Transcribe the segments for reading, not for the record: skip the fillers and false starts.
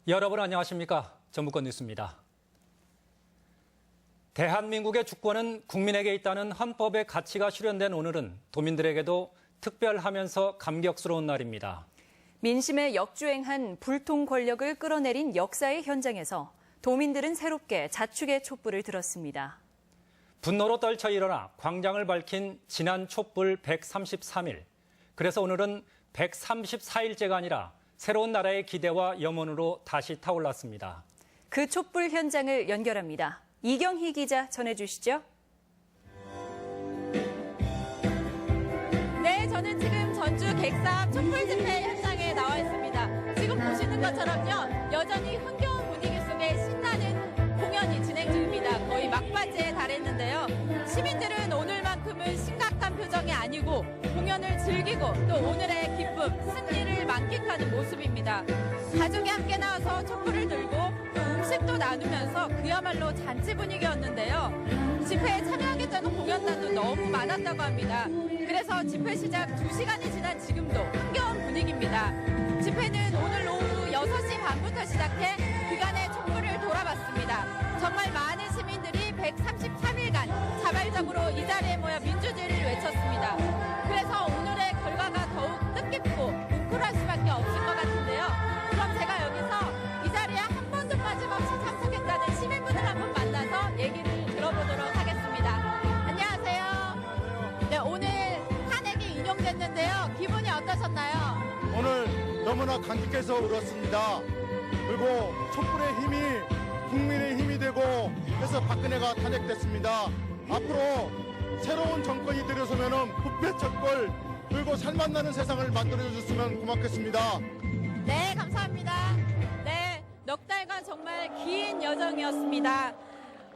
여러분 안녕하십니까? 정부권 뉴스입니다. 대한민국의 주권은 국민에게 있다는 헌법의 가치가 실현된 오늘은 도민들에게도 특별하면서 감격스러운 날입니다. 민심에 역주행한 불통 권력을 끌어내린 역사의 현장에서 도민들은 새롭게 자축의 촛불을 들었습니다. 분노로 떨쳐 일어나 광장을 밝힌 지난 촛불 133일. 그래서 오늘은 134일째가 아니라 새로운 나라의 기대와 염원으로 다시 타올랐습니다. 그 촛불 현장을 연결합니다. 이경희 기자 전해주시죠. 네, 저는 지금 전주 객사 촛불 집회 현장에 나와 있습니다. 지금 보시는 것처럼요, 여전히 흥겨운 분위기 속에 신나는 공연이 진행 중입니다. 거의 막바지에 달했는데요. 시민들은 오늘만큼은 심각한 표정이 아니고 공연을 즐기고 또 오늘의 기쁨, 승리를 만끽하는 모습입니다. 가족이 함께 나와서 촛불을 들고 또 음식도 나누면서 그야말로 잔치 분위기였는데요. 집회에 참여하겠다는 공연단도 너무 많았다고 합니다. 그래서 집회 시작 2시간이 지난 지금도 흥겨운 분위기입니다. 집회는 오늘 오후 6시 반부터 시작해 그간의 촛불을 돌아봤습니다. 정말 많은 시민들이 133일간 자발적으로 이 자리에 모여 민주주의를 외쳤습니다. 그래서 오늘의 결과가 더욱 뜻깊고 뭉클할 수밖에 없을 것 같은데요. 그럼 제가 여기서 이 자리에 한 번도 빠짐없이 참석했다는 시민분을 한번 만나서 얘기를 들어보도록 하겠습니다. 안녕하세요. 네, 오늘 탄핵이 인용됐는데요. 기분이 어떠셨나요? 오늘 너무나 감격해서 울었습니다. 그리고 촛불의 힘이 국민의 힘이 되고 해서 박근혜가 탄핵됐습니다. 앞으로 새로운 정권이 들어서면 부패 촛불 그리고 살맛나는 세상을 만들어줬으면 고맙겠습니다. 네, 감사합니다. 네, 넉 달간 정말 긴 여정이었습니다.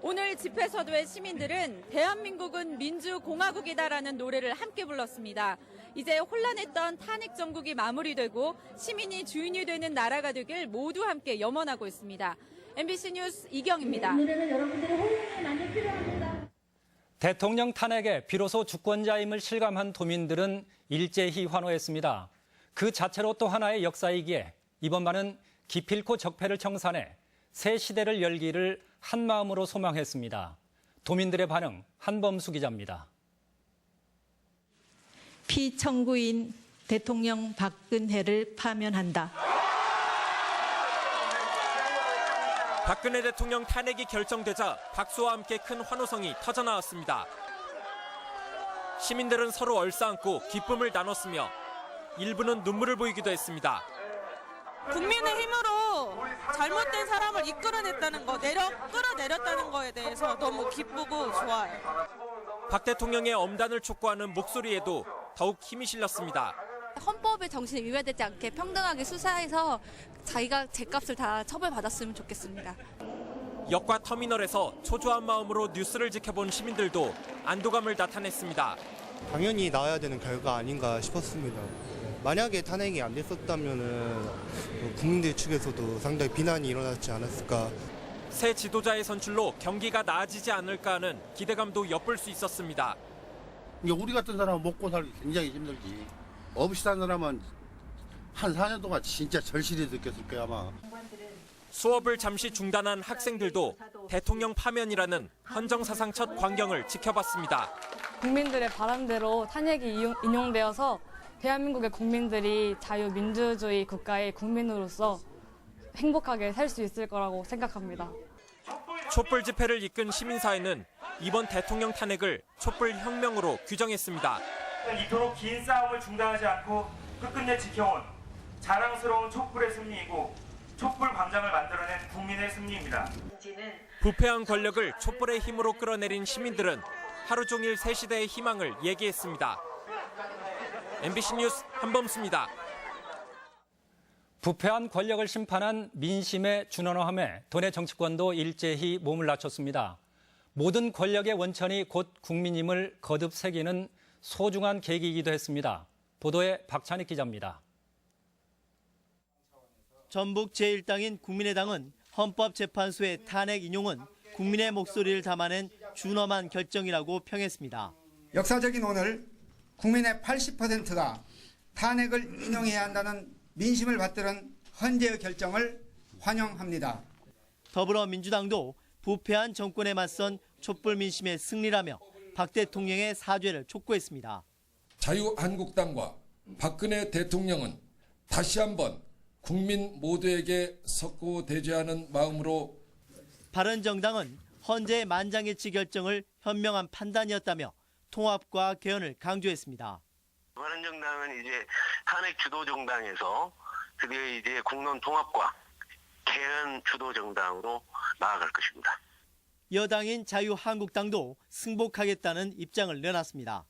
오늘 집회서도의 시민들은 대한민국은 민주공화국이다라는 노래를 함께 불렀습니다. 이제 혼란했던 탄핵 정국이 마무리되고 시민이 주인이 되는 나라가 되길 모두 함께 염원하고 있습니다. MBC 뉴스 이경입니다. 오늘은 여러분들의 호응이 많이 필요합니다. 대통령 탄핵에 비로소 주권자임을 실감한 도민들은 일제히 환호했습니다. 그 자체로 또 하나의 역사이기에 이번 반은 기필코 적폐를 청산해 새 시대를 열기를 한마음으로 소망했습니다. 도민들의 반응 한범수 기자입니다. 피청구인 대통령 박근혜를 파면한다. 박근혜 대통령 탄핵이 결정되자 박수와 함께 큰 환호성이 터져나왔습니다. 시민들은 서로 얼싸안고 기쁨을 나눴으며 일부는 눈물을 보이기도 했습니다. 국민의 힘으로 잘못된 사람을 이끌어냈다는 거, 끌어내렸다는 거에 대해서 너무 기쁘고 좋아요. 박 대통령의 엄단을 촉구하는 목소리에도 더욱 힘이 실렸습니다. 헌법의 정신에 위배되지 않게 평등하게 수사해서 자기가 죗값을 다 처벌받았으면 좋겠습니다. 역과 터미널에서 초조한 마음으로 뉴스를 지켜본 시민들도 안도감을 나타냈습니다. 당연히 나와야 되는 결과 아닌가 싶었습니다. 만약에 탄핵이 안 됐었다면 국민들 측에서도 상당히 비난이 일어났지 않았을까. 새 지도자의 선출로 경기가 나아지지 않을까 하는 기대감도 엿볼 수 있었습니다. 우리 같은 사람은 먹고 살기 굉장히 힘들지. 없이 산 사람은 한 4년 동안 진짜 절실히 느꼈을 거야 아마. 수업을 잠시 중단한 학생들도 대통령 파면이라는 헌정사상 첫 광경을 지켜봤습니다. 국민들의 바람대로 탄핵이 인용되어서 대한민국의 국민들이 자유민주주의 국가의 국민으로서 행복하게 살 수 있을 거라고 생각합니다. 촛불 집회를 이끈 시민사회는 이번 대통령 탄핵을 촛불 혁명으로 규정했습니다. 이토록 긴 싸움을 중단하지 않고 끝끝내 지켜온 자랑스러운 촛불의 승리이고 촛불 광장을 만들어낸 국민의 승리입니다. 부패한 권력을 촛불의 힘으로 끌어내린 시민들은 하루 종일 새 시대의 희망을 얘기했습니다. MBC 뉴스 한범수입니다. 부패한 권력을 심판한 민심의 준원화함에 도내 정치권도 일제히 몸을 낮췄습니다. 모든 권력의 원천이 곧 국민임을 거듭 새기는 소중한 계기이기도 했습니다. 보도에 박찬익 기자입니다. 전북 제1당인 국민의당은 헌법재판소의 탄핵 인용은 국민의 목소리를 담아낸 준엄한 결정이라고 평했습니다. 역사적인 오늘 국민의 80%가 탄핵을 인용해야 한다는 민심을 받들은 헌재의 결정을 환영합니다. 더불어민주당도 부패한 정권에 맞선 촛불 민심의 승리라며 박 대통령의 사죄를 촉구했습니다. 자유한국당과 박근혜 대통령은 다시 한번 국민 모두에게 석고대죄하는 마음으로 바른정당은 헌재의 만장일치 결정을 현명한 판단이었다며 통합과 개헌을 강조했습니다. 바른정당은 이제 탄핵 주도 정당에서 드디어 이제 국론 통합과 개헌 주도 정당으로 나아갈 것입니다. 여당인 자유한국당도 승복하겠다는 입장을 내놨습니다.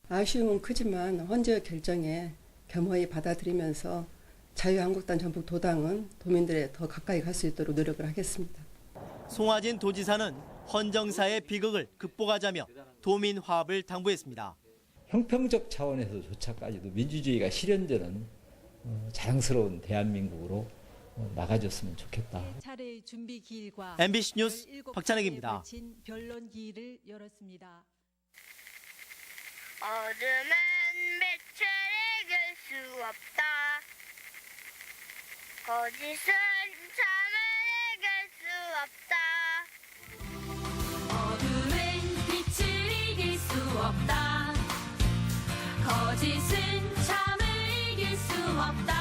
아쉬움은 크지만 헌재 결정에 겸허히 받아들이면서 자유한국당 전북도당은 도민들에 더 가까이 갈 수 있도록 노력을 하겠습니다. 송하진 도지사는 헌정사의 비극을 극복하자며 도민 화합을 당부했습니다. 형평적 차원에서조차까지도 민주주의가 실현되는 자랑스러운 대한민국으로 나가줬으면 좋겠다. 차례 준비 기일과 MBC 뉴스 박찬혁입니다. 변론 기일을 열었습니다. 어둠은 빛을 이길 수 없다. 거짓은 참을 이길 수 없다. 어둠은 빛을 이길 수 없다. 거짓은 참을 이길 수 없다.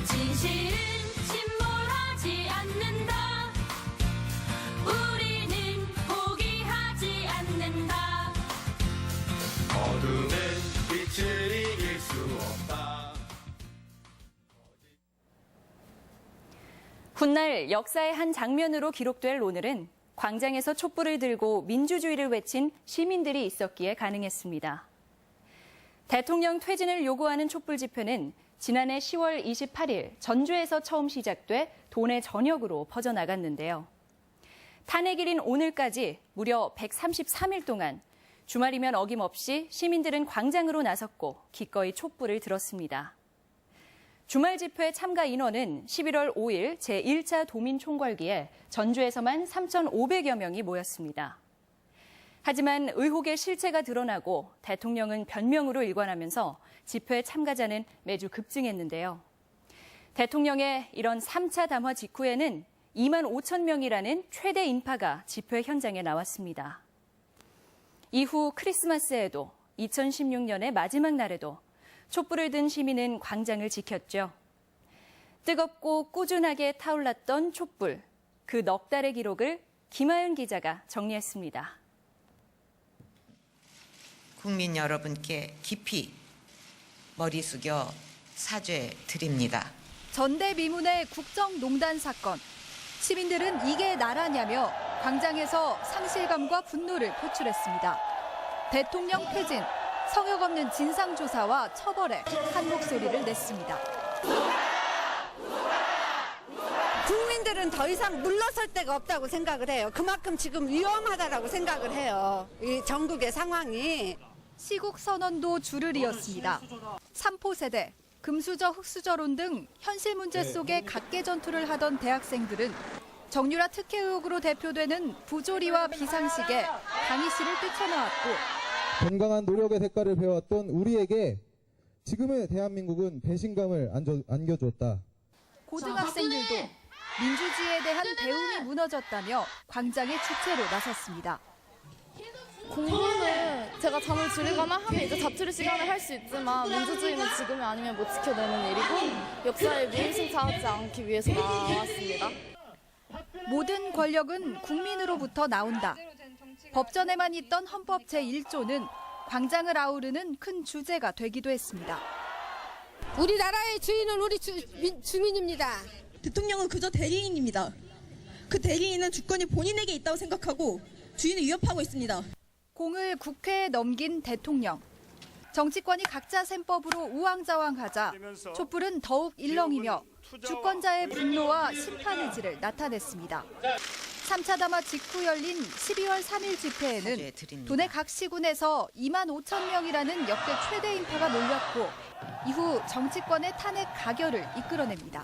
진실은 침몰하지 않는다. 우리는 포기하지 않는다. 어둠은 빛을 이길 수 없다. 훗날 역사의 한 장면으로 기록될 오늘은 광장에서 촛불을 들고 민주주의를 외친 시민들이 있었기에 가능했습니다. 대통령 퇴진을 요구하는 촛불 집회는 지난해 10월 28일 전주에서 처음 시작돼 도내 전역으로 퍼져나갔는데요. 탄핵일인 오늘까지 무려 133일 동안 주말이면 어김없이 시민들은 광장으로 나섰고 기꺼이 촛불을 들었습니다. 주말 집회 참가 인원은 11월 5일 제1차 도민총궐기에 전주에서만 3,500여 명이 모였습니다. 하지만 의혹의 실체가 드러나고 대통령은 변명으로 일관하면서 집회 참가자는 매주 급증했는데요. 대통령의 이런 3차 담화 직후에는 2만 5천 명이라는 최대 인파가 집회 현장에 나왔습니다. 이후 크리스마스에도 2016년의 마지막 날에도 촛불을 든 시민은 광장을 지켰죠. 뜨겁고 꾸준하게 타올랐던 촛불, 그 넉 달의 기록을 김하윤 기자가 정리했습니다. 국민 여러분께 깊이 머리 숙여 사죄드립니다. 전대미문의 국정농단 사건. 시민들은 이게 나라냐며 광장에서 상실감과 분노를 표출했습니다. 대통령 퇴진, 성역 없는 진상조사와 처벌에 한 목소리를 냈습니다. 국민들은 더 이상 물러설 데가 없다고 생각을 해요. 그만큼 지금 위험하다라고 생각을 해요. 이 전국의 상황이. 시국 선언도 줄을 이었습니다. 삼포세대, 금수저, 흑수저론 등 현실 문제 속에 각계 전투를 하던 대학생들은 정유라 특혜 의혹으로 대표되는 부조리와 비상식에 강희 씨를 뛰쳐나왔고 건강한 노력의 대가를 배웠던 우리에게 지금의 대한민국은 배신감을 안겨줬다. 고등학생들도 민주주의에 대한 배움이 무너졌다며 광장의 주체로 나섰습니다. 공부는 제가 잠을 줄이거나 하면 이제 자투리 시간에 할 수 있지만 민주주의는 지금이 아니면 못 지켜내는 일이고 역사에 미임승차하지 않기 위해서 나왔습니다. 모든 권력은 국민으로부터 나온다. 법전에만 있던 헌법 제1조는 광장을 아우르는 큰 주제가 되기도 했습니다. 우리나라의 주인은 우리 주민입니다. 대통령은 그저 대리인입니다. 그 대리인은 주권이 본인에게 있다고 생각하고 주인을 위협하고 있습니다. 공을 국회에 넘긴 대통령. 정치권이 각자 셈법으로 우왕좌왕하자 촛불은 더욱 일렁이며 주권자의 분노와 심판 의지를 나타냈습니다. 3차 담화 직후 열린 12월 3일 집회에는 도내 각 시군에서 2만 5천 명이라는 역대 최대 인파가 몰렸고 이후 정치권의 탄핵 가결을 이끌어냅니다.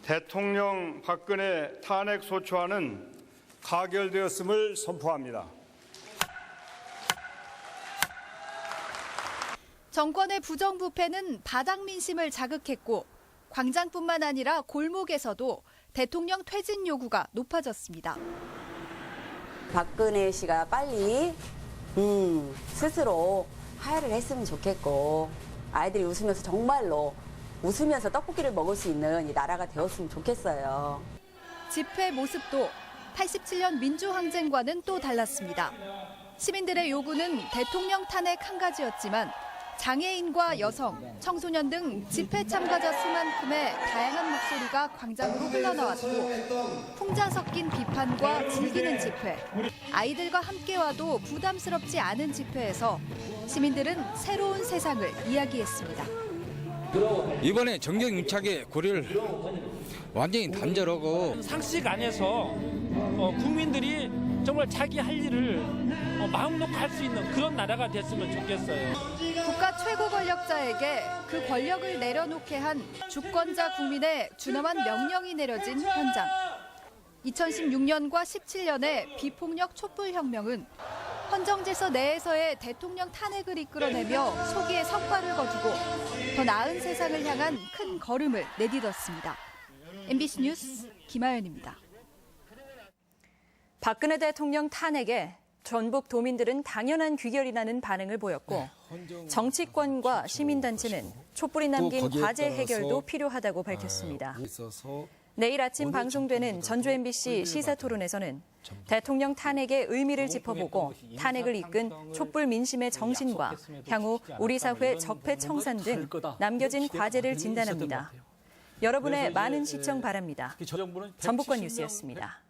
대통령 박근혜 탄핵 소추안은 가결되었음을 선포합니다. 정권의 부정부패는 바닥 민심을 자극했고 광장뿐만 아니라 골목에서도 대통령 퇴진 요구가 높아졌습니다. 박근혜 씨가 빨리 스스로 하야를 했으면 좋겠고 아이들이 웃으면서 정말로 웃으면서 떡볶이를 먹을 수 있는 이 나라가 되었으면 좋겠어요. 집회 모습도 87년 민주항쟁과는 또 달랐습니다. 시민들의 요구는 대통령 탄핵 한 가지였지만 장애인과 여성, 청소년 등 집회 참가자 수만큼의 다양한 목소리가 광장으로 흘러나왔고 풍자 섞인 비판과 즐기는 집회, 아이들과 함께 와도 부담스럽지 않은 집회에서 시민들은 새로운 세상을 이야기했습니다. 이번에 정경임차게 고려를 완전히 단절하고 상식 안에서 국민들이 정말 자기 할 일을 마음 놓고 할 수 있는 그런 나라가 됐으면 좋겠어요. 국가 최고 권력자에게 그 권력을 내려놓게 한 주권자 국민의 준엄한 명령이 내려진 현장. 2016년과 17년의 비폭력 촛불혁명은 헌정질서 내에서의 대통령 탄핵을 이끌어내며 소기의 성과를 거두고 더 나은 세상을 향한 큰 걸음을 내딛었습니다. MBC 뉴스 김하연입니다. 박근혜 대통령 탄핵에 전북 도민들은 당연한 귀결이라는 반응을 보였고 정치권과 시민단체는 촛불이 남긴 과제 해결도 필요하다고 밝혔습니다. 내일 아침 방송되는 전주 MBC 시사토론에서는 대통령 탄핵의 의미를 짚어보고 탄핵을 이끈 촛불 민심의 정신과 향후 우리 사회 적폐 청산 등 남겨진 과제를 진단합니다. 여러분의 많은 시청 바랍니다. 전북권 뉴스였습니다.